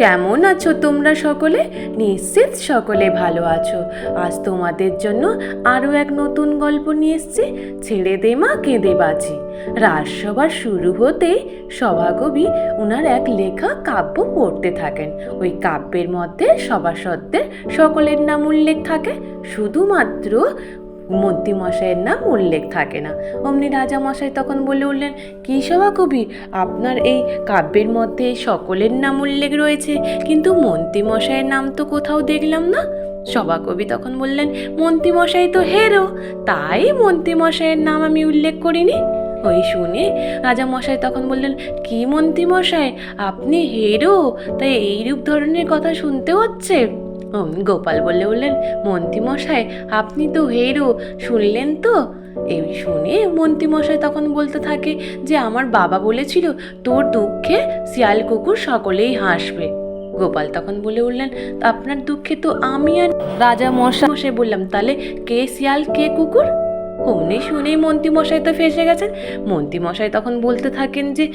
কেমন আছো তোমরা সকলে? নিশ্চিত সকলে ভালো আছো। আজ তোমাদের জন্য আরও এক নতুন গল্প নিয়ে এসেছি, ছেড়ে দে মা কেঁদে বাঁচি। রাজসভা শুরু হতেই সভাকবি ওনার এক লেখা কাব্য পড়তে থাকেন। ওই কাব্যের মধ্যে সভাসদদের সকলের নাম উল্লেখ থাকে, শুধুমাত্র মন্ত্রীমশাইয়ের নাম উল্লেখ থাকে না। অমনি রাজামশাই তখন বলে উঠলেন, কী সভাকবি, আপনার এই কাব্যের মধ্যে সকলের নাম উল্লেখ রয়েছে, কিন্তু মন্ত্রীমশাইয়ের নাম তো কোথাও দেখলাম না। সভাকবি তখন বললেন, মন্ত্রীমশাই তো হেরো, তাই মন্ত্রীমশাইয়ের নাম আমি উল্লেখ করিনি। ওই শুনে রাজামশাই তখন বললেন, কি মন্ত্রীমশাই, আপনি হেরো, তাই এইরূপ ধরনের কথা শুনতে হচ্ছে? গোপাল বলে উঠলেন, মন্ত্রীমশাই আপনি তো হেরো, শুনলেন তো? এই শুনে মন্ত্রীমশাই তখন বলতে থাকে যে, আমার বাবা বলেছিল তোর দুঃখে শিয়াল কুকুর সকলেই হাসবে। গোপাল তখন বলে উঠলেন, আপনার দুঃখে তো আমি আর রাজা মশাই বললাম, তাহলে কে শিয়াল কে কুকুর? অমনি শুনেই মন্ত্রীমশাই তো ফেঁসে গেছেন। মন্ত্রীমশাই তখন বলতে থাকেন যে,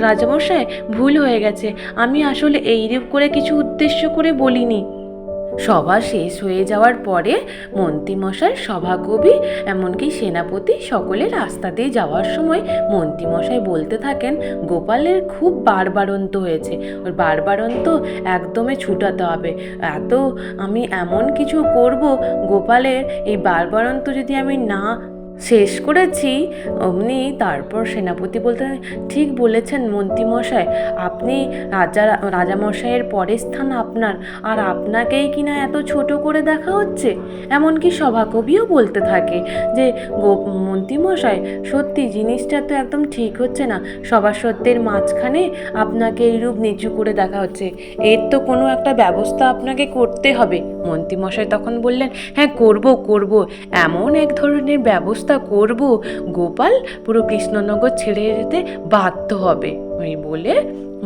রাজামশাই ভুল হয়ে গেছে, আমি আসলে এইরূপ করে কিছু উদ্দেশ্য করে বলিনি। সভা শেষ হয়ে যাওয়ার পরে মন্ত্রীমশাই, সভাকবি, এমনকি সেনাপতি সকলে রাস্তা দিয়ে যাওয়ার সময় মন্ত্রীমশাই বলতে থাকেন, গোপালের খুব বাড়বাড়ন্ত হয়েছে, ওর বাড়বাড়ন্ত একদমই ছুটাতে হবে। আমি এমন কিছু করব, গোপালের এই বাড়বাড়ন্ত যদি আমি না শেষ করেছি। অমনি তারপর সেনাপতি বলতে, ঠিক বলেছেন মন্ত্রীমশাই, আপনি রাজামশাইয়ের পরের স্থান আপনার, আর আপনাকেই কিনা এত ছোট করে দেখা হচ্ছে। এমনকি সভাকবিও বলতে থাকে যে, মন্ত্রীমশাই সত্যি জিনিসটা তো একদম ঠিক হচ্ছে না, সভাসদের মাঝখানে আপনাকে এইরূপ নিচু করে দেখা হচ্ছে, এর তো কোনো একটা ব্যবস্থা আপনাকে করতে হবে। মন্ত্রীমশাই তখন বললেন, হ্যাঁ করব, এমন এক ধরনের ব্যবস্থা করব, গোপাল পুরো কৃষ্ণনগর ছেড়ে যেতে বাধ্য হবে। ওই বলে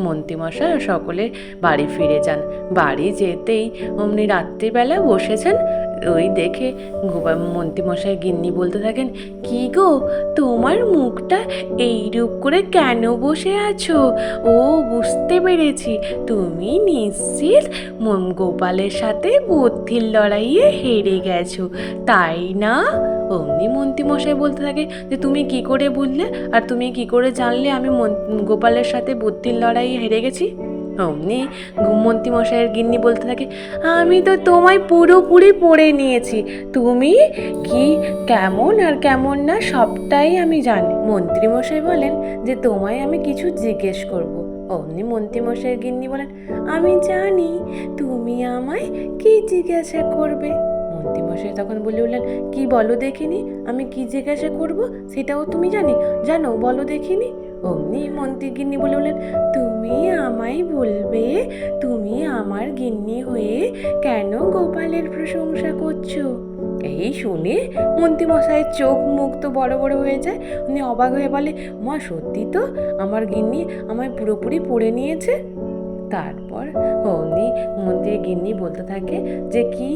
মন্ত্রীমশাই সকলে বাড়ি ফিরে যান। বাড়ি যেতেই অমনি রাত্রিবেলা বসেছেন, ওই দেখে মন্ত্রীমশাই গিন্নি বলতে থাকেন, কি গো, তোমার মুখটা এইরূপ করে কেন বসে আছো? ও বুঝতে পেরেছি, তুমি নিশ্চিত গোপালের সাথে বুদ্ধির লড়াইয়ে হেরে গেছো, তাই না? অমনি মন্ত্রীমশাই বলতে থাকে যে, তুমি কি করে বুঝলে, আর তুমি কি করে জানলে আমি গোপালের সাথে বুদ্ধির লড়াইয়ে হেরে গেছি? অমনি মন্ত্রীমশাইয়ের গিন্নি বলতে থাকে, আমি তো তোমায় পুরোপুরি পড়ে নিয়েছি, তুমি কি কেমন আর কেমন না সবটাই আমি জানি। মন্ত্রীমশাই বলেন যে, তোমায় আমি কিছু জিজ্ঞেস করব। অমনি মন্ত্রীমশাইয়ের গিন্নি বলেন, আমি জানি তুমি আমায় কি জিজ্ঞাসা করবে। মন্ত্রীমশাই তখন বলে উঠলেন, কি বলো দেখিনি, আমি কি জিজ্ঞাসা করব সেটাও তুমি জানো, বলো দেখিনি। অমনি মন্ত্রী গিন্নি বলে উঠলেন, তুমি আমায় বলবে তুমি আমার গিন্নি হয়ে কেন গোপালের প্রশংসা করছো? এই শুনে মন্ত্রীমশাইয়ের চোখ মুখ তো বড় বড় হয়ে যায়। উনি অবাক হয়ে বলে, মা সত্যি তো আমার গিন্নি আমায় পুরোপুরি পড়ে নিয়েছে। তারপর অমনি মন্ত্রী গিন্নি বলতে থাকে যে, কি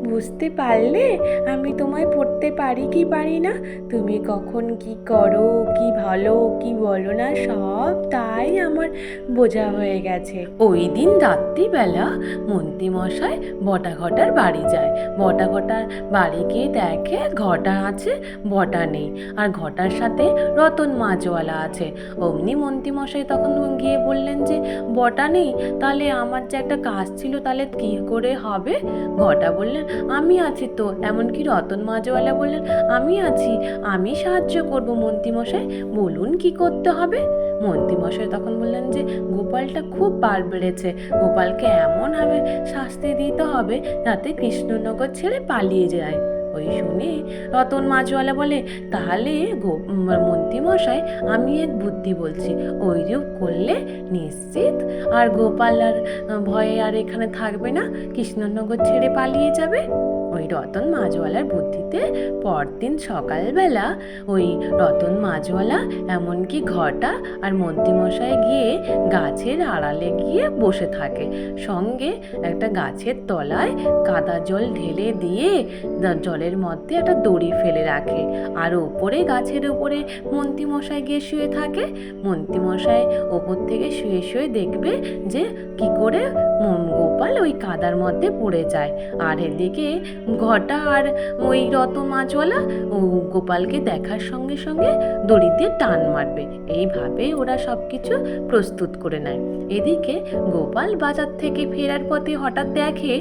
বুঝতে পারলে আমি তোমায় পড়তে পারি কি পারি না, তুমি কখন কি করো, কি ভালো কি বলো না, সব তাই আমার বোঝা হয়ে গেছে। ওই দিন রাত্রিবেলা মন্ত্রীমশাই বটা ঘটার বাড়ি যায়। বটা ঘটার বাড়ি গিয়ে দেখে ঘটা আছে, বটা নেই, আর ঘটার সাথে রতন মাছওয়ালা আছে। অমনি মন্ত্রীমশাই তখন গিয়ে বললেন যে, বটা নেই, তাহলে আমার যে একটা কাজ ছিল, তাহলে কি করে হবে? ঘটা বললেন, আমি আছি তো। এমনকি রতন মাঝওয়ালা বললেন, আমি আছি, আমি সাহায্য করব মন্ত্রীমশাই, বলুন কি করতে হবে। মন্ত্রীমশাই তখন বললেন যে, গোপালটা খুব বার বেড়েছে, গোপালকে এমনভাবে শাস্তি দিতে হবে যাতে কৃষ্ণনগর ছেড়ে পালিয়ে যায়। ওই শুনে রতন মাছওয়ালা বলে, তাহলে মন্ত্রীমশাই আমি এক বুদ্ধি বলছি, ওইরূপ করলে নিশ্চিত আর গোপাল আর ভয়ে আর এখানে থাকবে না, কৃষ্ণনগর ছেড়ে পালিয়ে যাবে। ওই রতন মাছওয়ালার বুদ্ধিতে পরদিন সকালবেলা ওই রতন মাছওয়ালা এমনকি ঘটা আর মন্ত্রীমশাই গিয়ে গাছের আড়ালে গিয়ে বসে থাকে, সঙ্গে একটা গাছের তলায় কাদা জল ঢেলে দিয়ে জলের মধ্যে একটা দড়ি ফেলে রাখে, আর ওপরে গাছের উপরে মন্ত্রীমশাই গিয়ে শুয়ে থাকে। মন্ত্রীমশাই ওপর থেকে শুয়ে শুয়ে দেখবে যে কি করে গোপাল ওই কাদার মধ্যে পড়ে যায়, আর এদিকে ঘটা আর ওই রতন মাছওয়ালা গোপালকে দেখার সঙ্গে সঙ্গে দড়ি দিয়ে টান মারবে। এইভাবে ওরা সব কিছু প্রস্তুত করে নেয়। এদিকে গোপাল বাজার থেকে ফেরার পথে হঠাৎ দেখে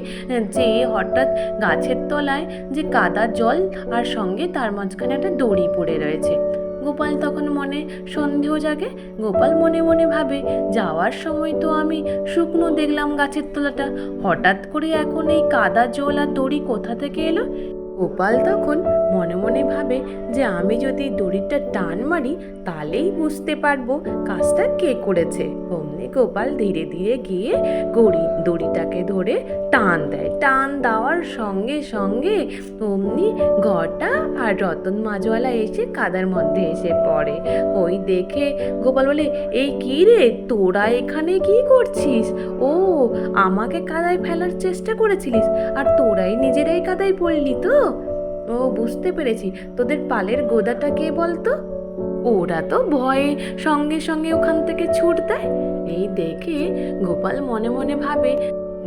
যে হঠাৎ গাছের তলায় যে কাদা জল আর সঙ্গে তার মাঝখানে একটা দড়ি পড়ে রয়েছে। গোপাল তখন মনে সন্দেহ জাগে। গোপাল মনে মনে ভাবে, যাওয়ার সময় তো আমি শুকনো দেখলাম গাছের তলাটা, হঠাৎ করে এখন এই কাদা জল আর দড়ি কোথা থেকে এলো? গোপাল তখন মনে মনে ভাবে যে আমি যদি দড়িটা টান মারি তাহলেই বুঝতে পারবো কাজটা কে করেছে। অমনি গোপাল ধীরে ধীরে গিয়ে দড়িটাকে ধরে টান দেয়। টান দেওয়ার সঙ্গে সঙ্গে অমনি ঘটা আর রতন মাছওয়ালা এসে কাদার মধ্যে এসে পড়ে। ওই দেখে গোপাল বলে, এই কি রে, তোরা এখানে কি করছিস? ও, আমাকে কাদায় ফেলার চেষ্টা করেছিলিস আর তোরাই নিজেরাই কাদায় পড়লি তো? ও, বুঝতে পেরেছি। তোদের পালের গোদাটা কে বলতো? ওরা তো ভয়ে সঙ্গে সঙ্গে ওখান থেকে ছুট দেয়। এই দেখে গোপাল মনে মনে ভাবে,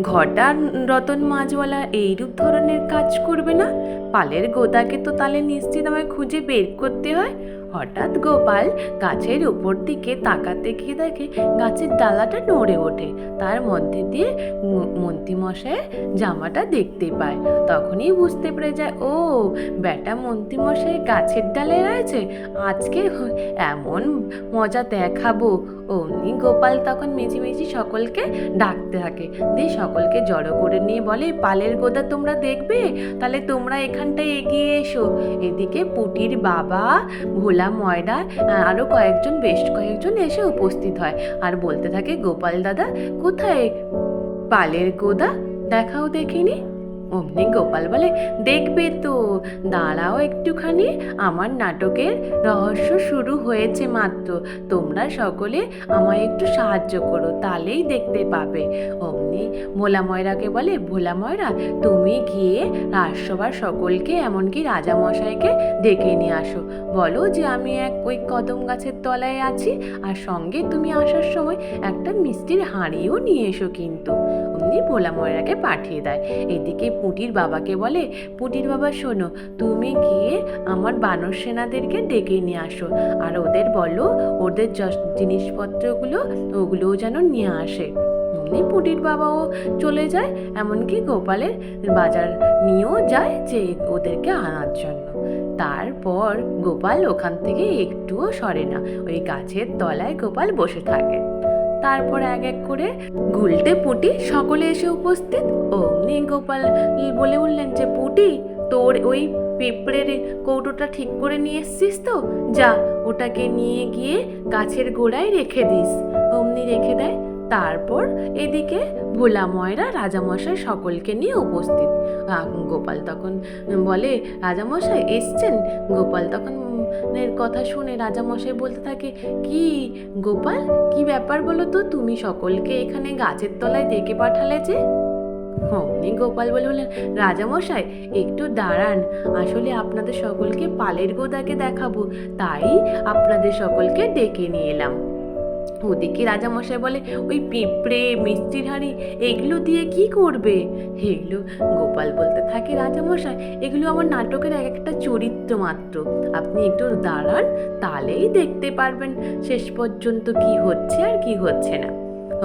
ঘটা রতন মাছওয়ালা এইরূপ ধরনের কাজ করবে না, পালের গোদাকে তো তাহলে নিশ্চিত আমায় খুঁজে বের করতে হয়। হঠাৎ গোপাল গাছের উপর দিকে তাকাতে গিয়ে দেখে গাছের ডালাটা নড়ে ওঠে, তার মধ্যে দিয়ে মন্ত্রীমশাইয়ের জামাটা দেখতে পায়। তখনই বুঝতে পেরে যায়, ও বেটা মন্ত্রীমশাই গাছের ডালে রয়েছে, আজকে এমন মজা দেখাবো। অমনি গোপাল তখন মেঝে সকলকে ডাকতে থাকে, দিয়ে সকলকে জড়ো করে নিয়ে বলে, পালের গোদা তোমরা দেখবে? তাহলে তোমরা এখানটায় এগিয়ে এসো। এদিকে পুটির বাবা, ভোলা ময়রা, আরও বেশ কয়েকজন এসে উপস্থিত হয় আর বলতে থাকে, গোপাল দাদা কোথায় পালের গোদা, দেখাও দেখিনি। অমনি গোপাল বলে, দেখবে তো, দাঁড়াও একটুখানি, আমার নাটকের রহস্য শুরু হয়েছে মাত্র, তোমরা সকলে আমায় একটু সাহায্য করো, তাহলেই দেখতে পাবে। অমনি ভোলা ময়রাকে বলে, ভোলা ময়রা তুমি গিয়ে রাজসভার সকলকে এমনকি রাজামশাইকে ডেকে নিয়ে আসো, বলো যে আমি ওই কদম গাছের তলায় আছি, আর সঙ্গে তুমি আসার সময় একটা মিষ্টির হাঁড়িও নিয়ে এসো কিন্তু। অমনি ভোলা ময়রাকে পাঠিয়ে দেয়। এদিকে পুটির বাবাকে বলে, পুটির বাবা শোনো, তুমি গিয়ে আমার বানর সেনাদেরকে ডেকে নিয়ে আসো, আর ওদের বলো ওদের জিনিসপত্রগুলো ওগুলোও যেন নিয়ে আসে। অমনি পুটির বাবাও চলে যায়, এমনকি গোপালের বাজার নিয়েও যায় যে ওদেরকে আনার জন্য। তারপর গোপাল ওখান থেকে একটুও সরে না, ওই গাছের তলায় গোপাল বসে থাকে। তারপর এক এক করে গুলটে পুটি সকলে এসে উপস্থিত। অমনি গোপাল বলে উঠলেন যে, পুটি তোর ওই পিঁপড়ের কৌটোটা ঠিক করে নিয়ে এসছিস তো? যা, ওটাকে নিয়ে গিয়ে গাছের গোড়ায় রেখে দিস। অমনি রেখে দেয়। তারপর এদিকে ভোলা ময়রা রাজামশাই সকলকে নিয়ে উপস্থিত। গোপাল তখন বলে, রাজামশাই এসছেন? গোপাল তখন কথা শুনে রাজামশাই বলতে থাকে, কি গোপাল, কি ব্যাপার বলো তো, তুমি সকলকে এখানে গাছের তলায় ডেকে পাঠালে যে? অমনি গোপাল বললেন, রাজামশাই একটু দাঁড়ান, আসলে আপনাদের সকলকে পালের গোদাকে দেখাবো, তাই আপনাদের সকলকে ডেকে নিয়ে এলাম। ওদিকে রাজামশাই বলে, ওই পিঁপড়ে, মিষ্টির হাঁড়ি, এগুলো দিয়ে কি করবে? এগুলো গোপাল বলতে থাকে, রাজামশাই এগুলো আমার নাটকের এক একটা চরিত্র মাত্র, আপনি একটু দাঁড়ান, তাহলেই দেখতে পারবেন শেষ পর্যন্ত কি হচ্ছে আর কি হচ্ছে না।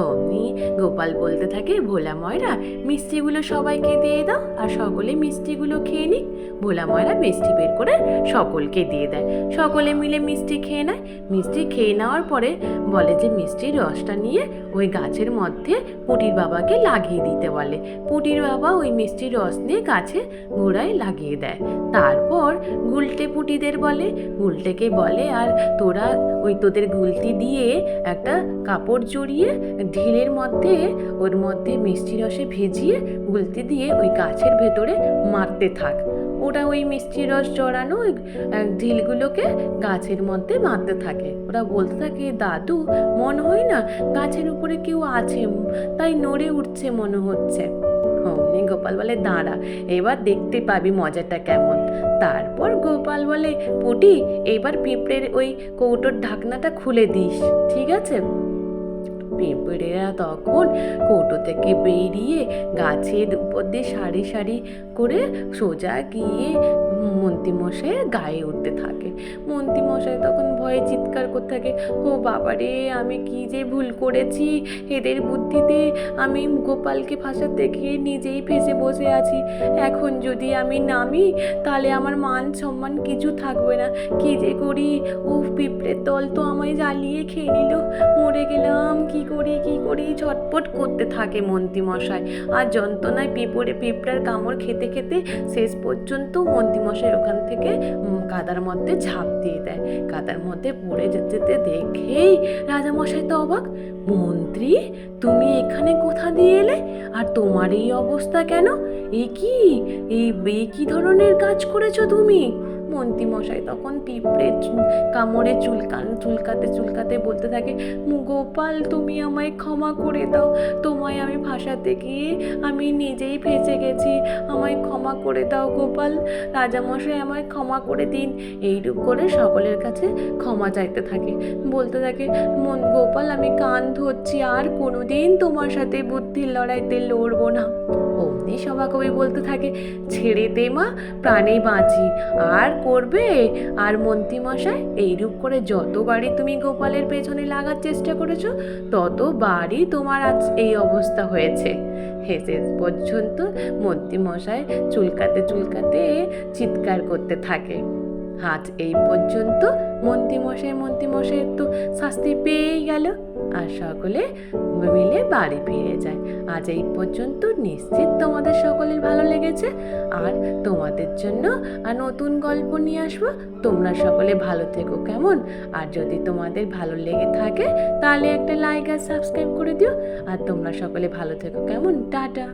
অমনি গোপাল বলতে থাকে, ভোলা ময়রা মিষ্টিগুলো সবাইকে দিয়ে দাও, আর সকলে মিষ্টিগুলো খেয়ে নিক। ভোলা ময়রা মিষ্টি বের করে সকলকে দিয়ে দেয়। সকলে মিলে মিষ্টি খেয়ে নেয়। মিষ্টি খেয়ে নেওয়ার পরে বলে যে মিষ্টির রসটা নিয়ে ওই গাছের মধ্যে পুটির বাবাকে লাগিয়ে দিতে বলে। পুটির বাবা ওই মিষ্টির রস নিয়ে গাছে গোড়ায় লাগিয়ে দেয়। তারপর গুলটে পুটিদের বলে, গুলটেকে বলে, আর তোরা ওই তোদের গুলতি দিয়ে একটা কাপড় জড়িয়ে ঢিলের মধ্যে ওর মধ্যে মিষ্টি রসে ভিজিয়ে গুলতি দিয়ে ওই গাছের ভেতরে মারতে থাক। ওরা ওই মিষ্টি রস জড়ানো ওই ঢিলগুলোকে গাছের মধ্যে মারতে থাকে। ওরা বলতে থাকে, দাদু মনে হয় না গাছের উপরে কেউ আছে, তাই নড়ে উঠছে মনে হচ্ছে। অমনি গোপাল বলে, দাঁড়া, এবার দেখতে পাবি মজাটা কেমন। তারপর গোপাল বলে, পুটি এবার পিঁপড়ের ওই কৌটোর ঢাকনাটা খুলে দিস, ঠিক আছে? পিঁপড়েরা তখন কৌটো থেকে বেরিয়ে গাছের উপর দিয়ে সারি সারি করে সোজা গিয়ে মন্ত্রীমশাইয়ের গায়ে উঠতে থাকে। মন্ত্রীমশাই তখন ভয়ে চিৎকার করতে থাকে, ও বাবারে, আমি কি যে ভুল করেছি, এদের বুদ্ধিতে আমি গোপালকে ফাঁসাতে গিয়ে নিজেই ফেঁসে বসে আছি। এখন যদি আমি নামি তাহলে আমার মান সম্মান কিছু থাকবে না। কি যে করি, ও পিঁপড়ের দল তো আমায় জ্বালিয়ে খেয়ে নিল, মরে গেলাম, কি করি ছটপট করতে থাকে মন্ত্রীমশাই। আর যন্ত্রণায় পিঁপড়ার কামড় খেতে খেতে শেষ পর্যন্ত মন্ত্রীমশাই ওখান থেকে কাদার মধ্যে ঝাঁপ দিয়ে দেয়। কাদার মধ্যে পড়ে যেতে দেখেই রাজামশাই তো অবাক, মন্ত্রী তুমি এখানে কোথা দিয়ে এলে, আর তোমার এই অবস্থা কেন? এই কি ধরনের কাজ করেছো তুমি? মন্ত্রীমশাই তখন পিঁপড়ে কামড়ে চুলকাতে বলতে থাকে, গোপাল তুমি আমায় ক্ষমা করে দাও, তোমায় আমি ফাঁসাতে গিয়ে আমি নিজেই ফেঁসে গেছি, আমায় ক্ষমা করে দাও গোপাল, রাজামশাই আমায় ক্ষমা করে দিন। এইরূপ করে সকলের কাছে ক্ষমা চাইতে থাকে। বলতে থাকে, গোপাল আমি কান ধরছি, আর কোনোদিন তোমার সাথে বুদ্ধির লড়াইতে লড়বো না। অমনি সভাকবি বলতে থাকে, ছেড়ে দে মা, প্রাণে বাঁচি, আর করবে? আর মন্ত্রীমশাই এইরূপ করে যতবারই তুমি গোপালের পেছনে লাগার চেষ্টা করেছো ততবারই তোমার আজ এই অবস্থা হয়েছে। শেষ পর্যন্ত মন্ত্রীমশাই চুলকাতে চিৎকার করতে থাকে। আজ এই পর্যন্ত মন্ত্রীমশাই তো শাস্তি পেয়েই গেল, আর সকলে মিলে বাড়ি ফিরে যায়। আজ এই পর্যন্ত, নিশ্চিত তোমাদের সকলের ভালো লেগেছে, আর তোমাদের জন্য আর নতুন গল্প নিয়ে আসবো। তোমরা সকলে ভালো থেকো কেমন? আর যদি তোমাদের ভালো লেগে থাকে তাহলে একটা লাইক আর সাবস্ক্রাইব করে দিও। আর তোমরা সকলে ভালো থেকো কেমন? টাটা।